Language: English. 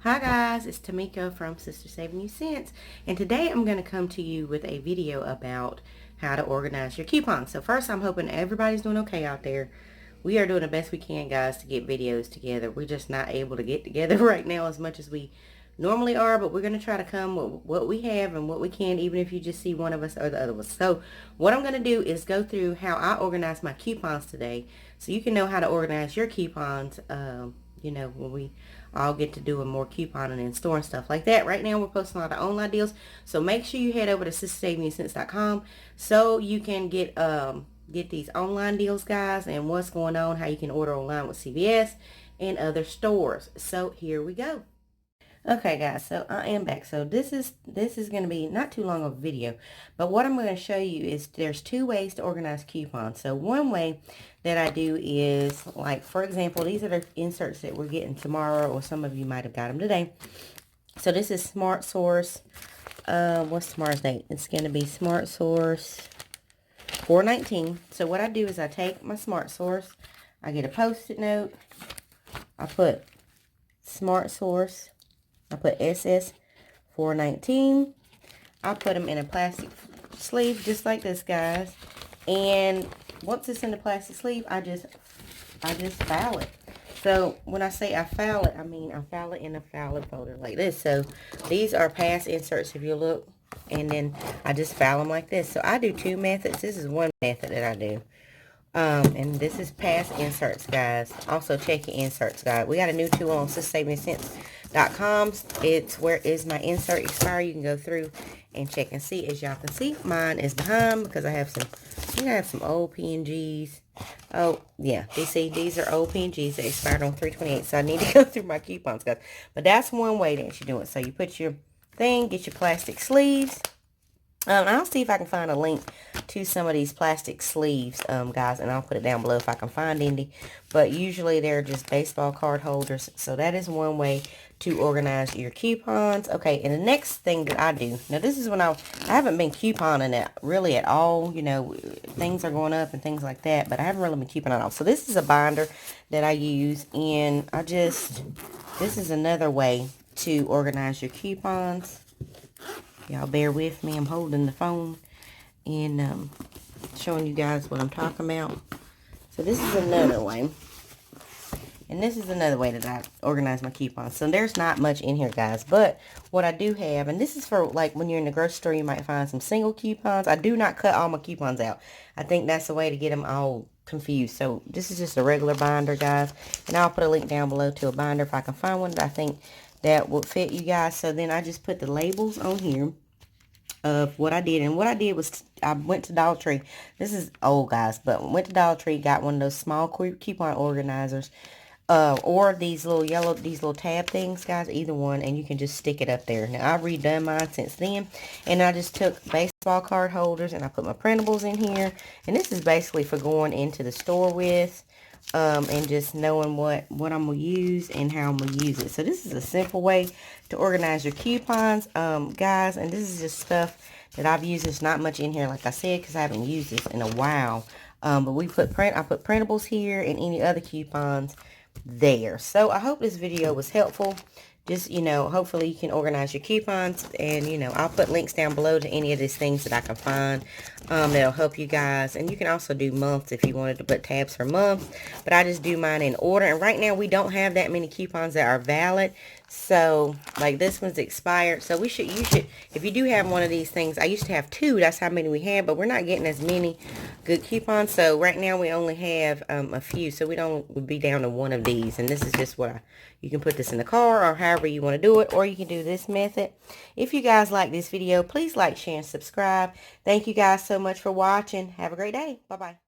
Hi guys, it's Tamika from Sister Saving You Cents, and today I'm going to come to you with a video about how to organize your coupons. So first, I'm hoping everybody's doing okay out there. We are doing the best we can, guys, to get videos together. We're just not able to get together right now as much as we normally are, but we're going to try to come with what we have and what we can, even if you just see one of us or the other of us. So what I'm going to do is go through how I organize my coupons today, so you can know how to organize your coupons, when we all get to doing more couponing in store and stuff like that. Right now we're posting a lot of online deals, so make sure you head over to sistersavingyourcents.com so you can get these online deals, guys, and what's going on, how you can order online with CVS and other stores. So here we go. Okay guys, so I am back. So this is going to be not too long of a video, but what I'm going to show you is there's two ways to organize coupons. So one way that I do is, like, for example, these are the inserts that we're getting tomorrow, or some of you might have got them today. So this is Smart Source. What's tomorrow's date? It's going to be Smart Source 4/19. So what I do is I take my Smart Source, I get a Post-it note, I put Smart Source, I put SS 4/19. I put them in a plastic sleeve just like this, guys. And once it's in the plastic sleeve, I just file it. So when I say I file it, I mean I file it in a filing folder like this. So these are past inserts if you look. And then I just file them like this. So I do two methods. This is one method that I do. And this is past inserts, guys. Also check your inserts, guys. We got a new tool on sistersavingyourcents.com. It's where is my insert expire. You can go through and check and see. As y'all can see, mine is behind because I have some old PNGs. Oh yeah, you see, these are old PNGs that expired on 3/28. So I need to go through my coupons, guys. But that's one way that you do it. So you put your thing, get your plastic sleeves. I'll see if I can find a link to some of these plastic sleeves, guys, and I'll put it down below if I can find any. But usually they're just baseball card holders. So that is one way to organize your coupons. Okay, and the next thing that I do, now this is when I haven't been couponing it really at all. You know, things are going up and things like that, but I haven't really been couponing at all. So this is a binder that I use, and this is another way to organize your coupons. Y'all bear with me. I'm holding the phone and showing you guys what I'm talking about. So this is another way. And this is another way that I organize my coupons. So there's not much in here, guys. But what I do have, and this is for like when you're in the grocery store, you might find some single coupons. I do not cut all my coupons out. I think that's the way to get them all confused. So this is just a regular binder, guys. And I'll put a link down below to a binder if I can find one that I think that would fit you guys. So then I just put the labels on here of what I did. And what I did was I went to Dollar Tree. This is old, guys, but went to Dollar Tree, got one of those small coupon organizers, or these little tab things, guys, either one, and you can just stick it up there. Now I've redone mine since then, and I just took baseball card holders and I put my printables in here. And this is basically for going into the store with, and just knowing what I'm going to use and how I'm going to use it. So this is a simple way to organize your coupons, guys. And this is just stuff that I've used. There's not much in here, like I said, because I haven't used this in a while. But I put printables here and any other coupons there. So I hope this video was helpful. Just, hopefully you can organize your coupons. And, I'll put links down below to any of these things that I can find that'll help you guys. And you can also do months if you wanted to put tabs for months. But I just do mine in order. And right now we don't have that many coupons that are valid. So, like, this one's expired. So you should, if you do have one of these things, I used to have two. That's how many we had. But we're not getting as many good coupons. So right now we only have a few. So we'd be down to one of these. And this is just what you can put this in the car or however you want to do it. Or you can do this method. If you guys like this video, please like, share, and subscribe. Thank you guys so much for watching. Have a great day. Bye-bye.